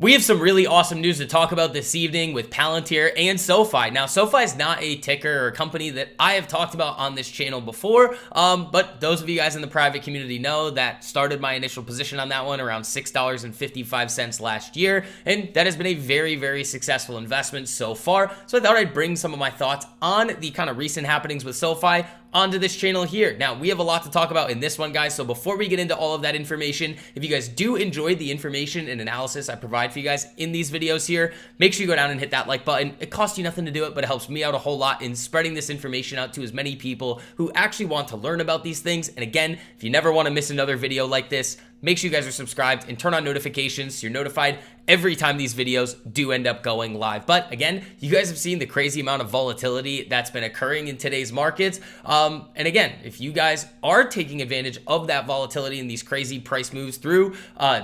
We have some really awesome news to talk about this evening with Palantir and Sofi. Now, Sofi is not a ticker or a company that I have talked about on this channel before, but those of you guys in the private community know that started my initial position on that one around $6.55 last year, and that has been a very, very successful investment so far. So I thought I'd bring some of my thoughts on the kind of recent happenings with Sofi onto this channel here. Now, we have a lot to talk about in this one, guys, so before we get into all of that information, if you guys do enjoy the information and analysis I provide for you guys in these videos here, make sure you go down and hit that like button. It costs you nothing to do it, but it helps me out a whole lot in spreading this information out to as many people who actually want to learn about these things. And again, if you never want to miss another video like this, make sure you guys are subscribed and turn on notifications so you're notified every time these videos do end up going live. But again, you guys have seen the crazy amount of volatility that's been occurring in today's markets. And again, if you guys are taking advantage of that volatility and these crazy price moves through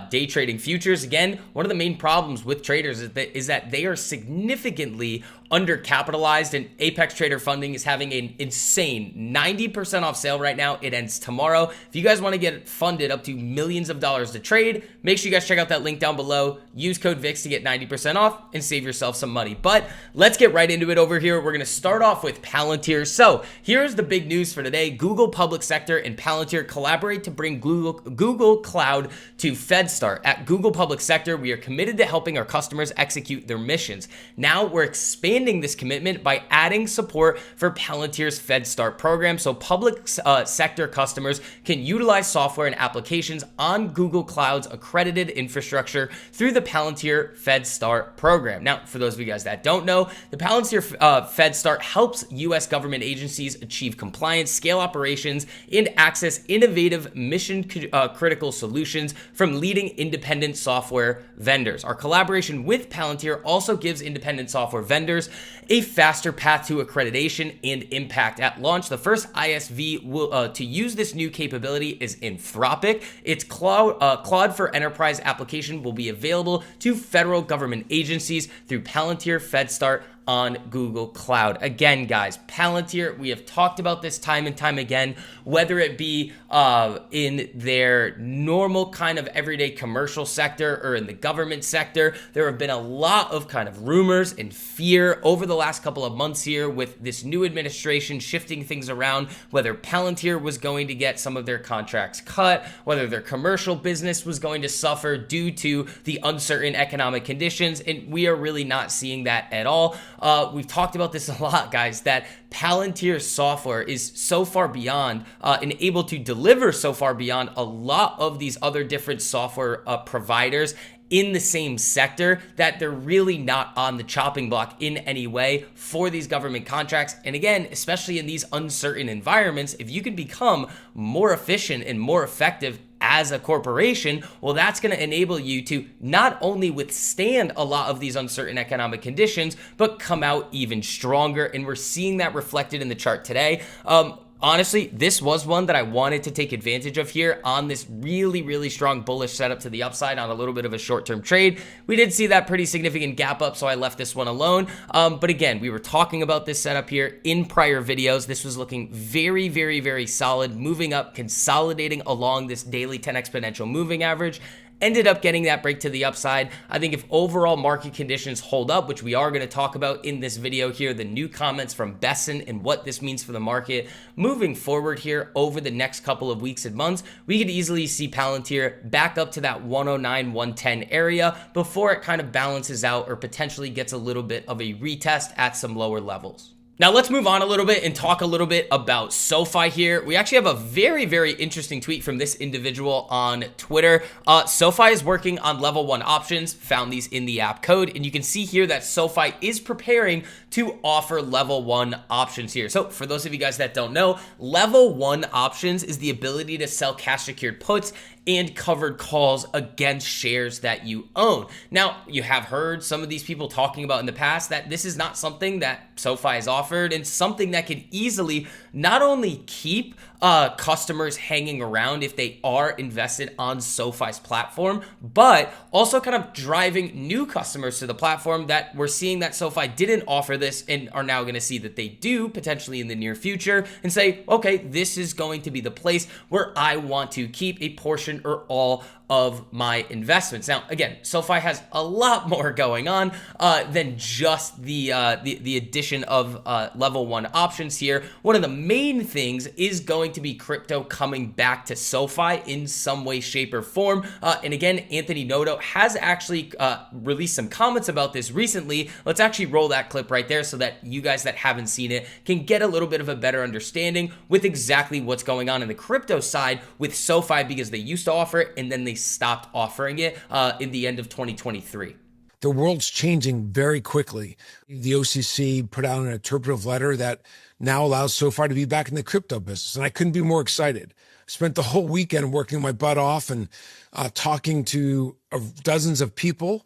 day trading futures, again, one of the main problems with traders is that they are significantly undercapitalized, and Apex Trader Funding is having an insane 90% off sale right now. It ends tomorrow. If you guys want to get funded up to millions of dollars to trade, make sure you guys check out that link down below. Use code VIX to get 90% off and save yourself some money. But let's get right into it over here. We're going to start off with Palantir. So here's the big news for today. Google Public Sector and Palantir collaborate to bring Google Cloud to FedStart. At Google Public Sector, we are committed to helping our customers execute their missions. Now we're expanding this commitment by adding support for Palantir's FedStart program so public sector customers can utilize software and applications on Google Cloud's accredited infrastructure through the Palantir FedStart program. Now, for those of you guys that don't know, the Palantir FedStart helps U.S. government agencies achieve compliance, scale operations, and access innovative mission critical solutions from leading independent software vendors. Our collaboration with Palantir also gives independent software vendors a faster path to accreditation and impact. At launch, the first ISV to use this new capability is Anthropic. Its Claude for Enterprise application will be available to federal government agencies through Palantir FedStart on Google Cloud. Again, guys, Palantir, we have talked about this time and time again, whether it be in their normal kind of everyday commercial sector or in the government sector. There have been a lot of kind of rumors and fear over the last couple of months here with this new administration shifting things around, whether Palantir was going to get some of their contracts cut, whether their commercial business was going to suffer due to the uncertain economic conditions, and we are really not seeing that at all. We've talked about this a lot, guys, that Palantir's software is so far beyond and able to deliver so far beyond a lot of these other different software providers in the same sector that they're really not on the chopping block in any way for these government contracts. And again, especially in these uncertain environments, if you can become more efficient and more effective as a corporation, well, that's going to enable you to not only withstand a lot of these uncertain economic conditions, but come out even stronger. And we're seeing that reflected in the chart today. Honestly, this was one that I wanted to take advantage of here on this really, really strong bullish setup to the upside on a little bit of a short-term trade. We did see that pretty significant gap up, so I left this one alone. But again, we were talking about this setup here in prior videos. This was looking very, very, very solid, moving up, consolidating along this daily 10 exponential moving average. Ended up getting that break to the upside. I think if overall market conditions hold up, which we are going to talk about in this video here, the new comments from Besson and what this means for the market moving forward here over the next couple of weeks and months, we could easily see Palantir back up to that 109, 110 area before it kind of balances out or potentially gets a little bit of a retest at some lower levels. Now let's move on a little bit and talk a little bit about Sofi here. We actually have a very, very interesting tweet from this individual on Twitter. Sofi is working on level 1 options, found these in the app code, and you can see here that Sofi is preparing to offer level 1 options here. So for those of you guys that don't know, level 1 options is the ability to sell cash secured puts and covered calls against shares that you own. Now, you have heard some of these people talking about in the past that this is not something that Sofi has offered and something that could easily not only keep customers hanging around if they are invested on SoFi's platform, but also kind of driving new customers to the platform that we're seeing that SoFi didn't offer this and are now going to see that they do potentially in the near future and say, okay, this is going to be the place where I want to keep a portion or all of my investments. Now, again, SoFi has a lot more going on than just the addition of level 1 options here. One of the main things is going to be crypto coming back to SoFi in some way, shape, or form. And again, Anthony Noto has actually released some comments about this recently. Let's actually roll that clip right there so that you guys that haven't seen it can get a little bit of a better understanding with exactly what's going on in the crypto side with SoFi, because they used to offer it and then they stopped offering it in the end of 2023. The world's changing very quickly. The OCC put out an interpretive letter that now allows SoFi to be back in the crypto business, and I couldn't be more excited. Spent the whole weekend working my butt off and talking to dozens of people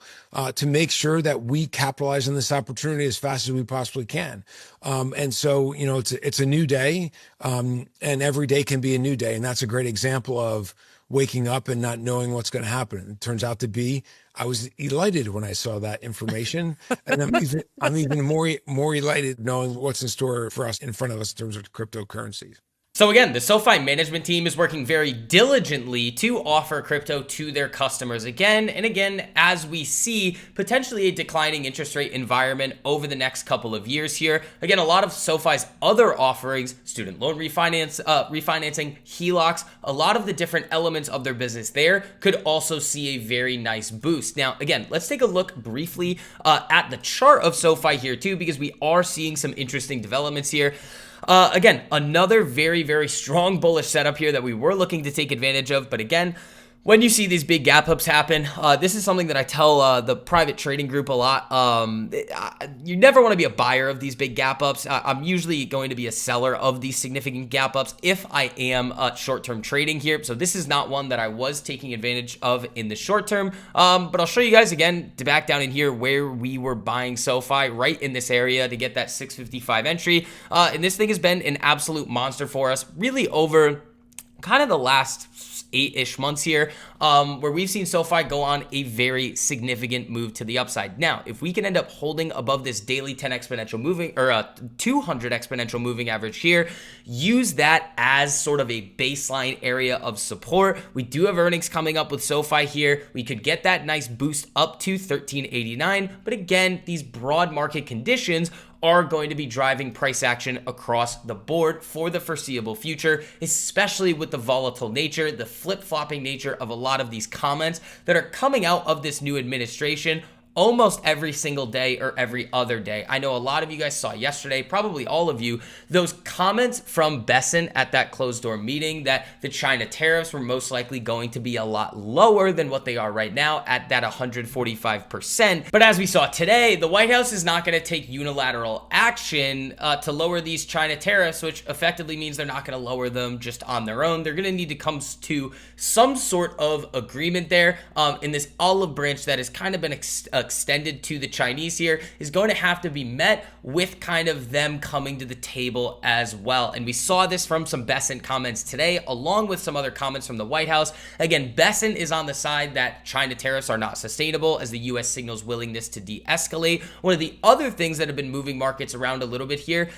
to make sure that we capitalize on this opportunity as fast as we possibly can. And so, you know, it's a new day, and every day can be a new day. And that's a great example of waking up and not knowing what's going to happen. It turns out to be, I was elated when I saw that information, and I'm even more elated knowing what's in store for us in front of us in terms of cryptocurrencies. So again, the SoFi management team is working very diligently to offer crypto to their customers again and again, as we see potentially a declining interest rate environment over the next couple of years here. Again, a lot of SoFi's other offerings, student loan refinancing, HELOCs, a lot of the different elements of their business there could also see a very nice boost. Now, again, let's take a look briefly at the chart of SoFi here too, because we are seeing some interesting developments here. Again, another very, very strong bullish setup here that we were looking to take advantage of. But again, when you see these big gap ups happen, this is something that I tell the private trading group a lot. You never want to be a buyer of these big gap ups. I'm usually going to be a seller of these significant gap ups if I am short-term trading here. So this is not one that I was taking advantage of in the short term. But I'll show you guys again to back down in here where we were buying SoFi right in this area to get that 655 entry. And this thing has been an absolute monster for us really over kind of the last 8-ish months here, where we've seen SoFi go on a very significant move to the upside. Now, if we can end up holding above this daily 10 exponential moving or 200 exponential moving average here, use that as sort of a baseline area of support. We do have earnings coming up with SoFi here. We could get that nice boost up to 1389. But again, these broad market conditions are going to be driving price action across the board for the foreseeable future, especially with the volatile nature, the flip-flopping nature of a lot of these comments that are coming out of this new administration almost every single day or every other day. I know a lot of you guys saw yesterday, probably all of you, those comments from Besson at that closed door meeting that the China tariffs were most likely going to be a lot lower than what they are right now at that 145%. But as we saw today, the White House is not going to take unilateral action to lower these China tariffs, which effectively means they're not going to lower them just on their own. They're going to need to come to some sort of agreement there. In this olive branch that has kind of been extended to the Chinese here is going to have to be met with kind of them coming to the table as well. And we saw this from some Besson comments today, along with some other comments from the White House. Again, Besson is on the side that China tariffs are not sustainable as the U.S. signals willingness to de-escalate. One of the other things that have been moving markets around a little bit here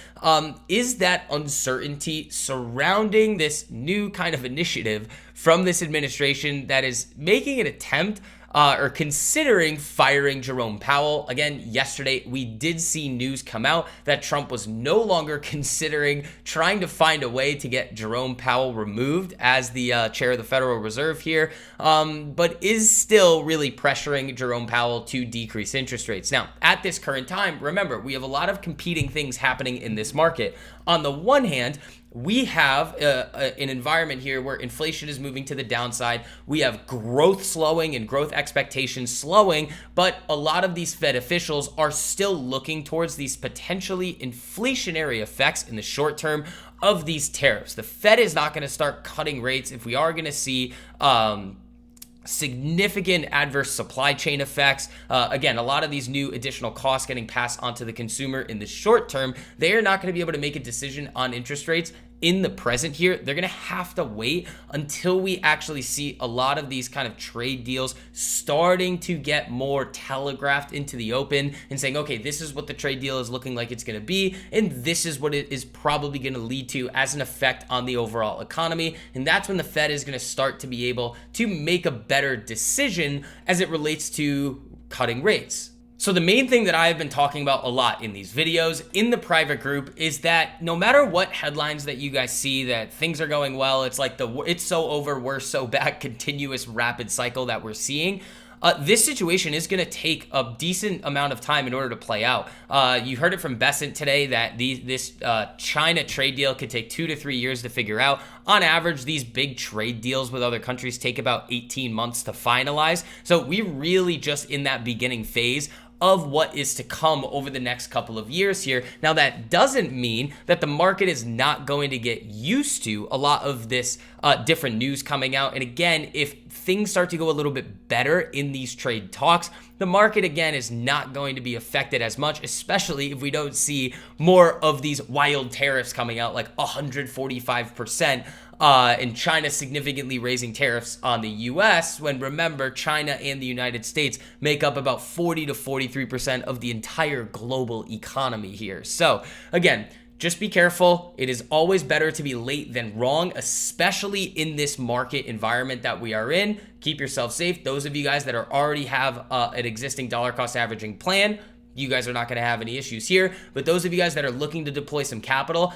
is that uncertainty surrounding this new kind of initiative from this administration that is making an attempt or considering firing Jerome Powell. Again, yesterday we did see news come out that Trump was no longer considering trying to find a way to get Jerome Powell removed as the chair of the Federal Reserve here, but is still really pressuring Jerome Powell to decrease interest rates. Now, at this current time, remember, we have a lot of competing things happening in this market. On the one hand, we have an environment here where inflation is moving to the downside. We have growth slowing and growth expectations slowing, but a lot of these Fed officials are still looking towards these potentially inflationary effects in the short term of these tariffs. The Fed is not going to start cutting rates if we are going to see significant adverse supply chain effects. Again, a lot of these new additional costs getting passed onto the consumer in the short term. They are not going to be able to make a decision on interest rates in the present here, they're going to have to wait until we actually see a lot of these kind of trade deals starting to get more telegraphed into the open and saying, okay, this is what the trade deal is looking like it's going to be, and this is what it is probably going to lead to as an effect on the overall economy. And that's when the Fed is going to start to be able to make a better decision as it relates to cutting rates. So the main thing that I have been talking about a lot in these videos in the private group is that no matter what headlines that you guys see that things are going well, it's like it's so over, we're so back, continuous rapid cycle that we're seeing. This situation is going to take a decent amount of time in order to play out. You heard it from Besant today that this China trade deal could take 2 to 3 years to figure out. On average, these big trade deals with other countries take about 18 months to finalize. So we're really just in that beginning phase of what is to come over the next couple of years here. Now, that doesn't mean that the market is not going to get used to a lot of this different news coming out. And again, if things start to go a little bit better in these trade talks, the market again is not going to be affected as much, especially if we don't see more of these wild tariffs coming out like 145%. And China significantly raising tariffs on the US, when remember, China and the United States make up about 40 to 43% of the entire global economy here. So again, just be careful. It is always better to be late than wrong, especially in this market environment that we are in. Keep yourself safe. Those of you guys that already have an existing dollar cost averaging plan, you guys are not going to have any issues here. But those of you guys that are looking to deploy some capital,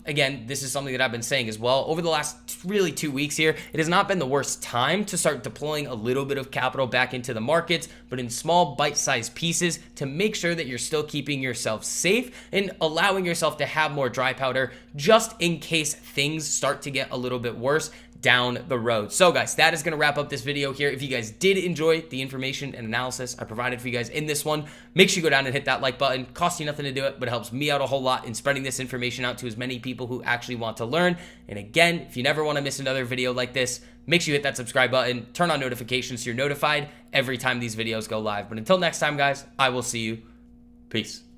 again, this is something that I've been saying as well. Over the last really 2 weeks here, it has not been the worst time to start deploying a little bit of capital back into the markets, but in small bite-sized pieces to make sure that you're still keeping yourself safe and allowing yourself to have more dry powder just in case things start to get a little bit worse down the road. So guys, that is going to wrap up this video here. If you guys did enjoy the information and analysis I provided for you guys in this one, make sure you go down and hit that like button. Costs you nothing to do it, but it helps me out a whole lot in spreading this information out to as many people who actually want to learn. And again, if you never want to miss another video like this, make sure you hit that subscribe button, turn on notifications so you're notified every time these videos go live. But until next time, guys, I will see you. Peace.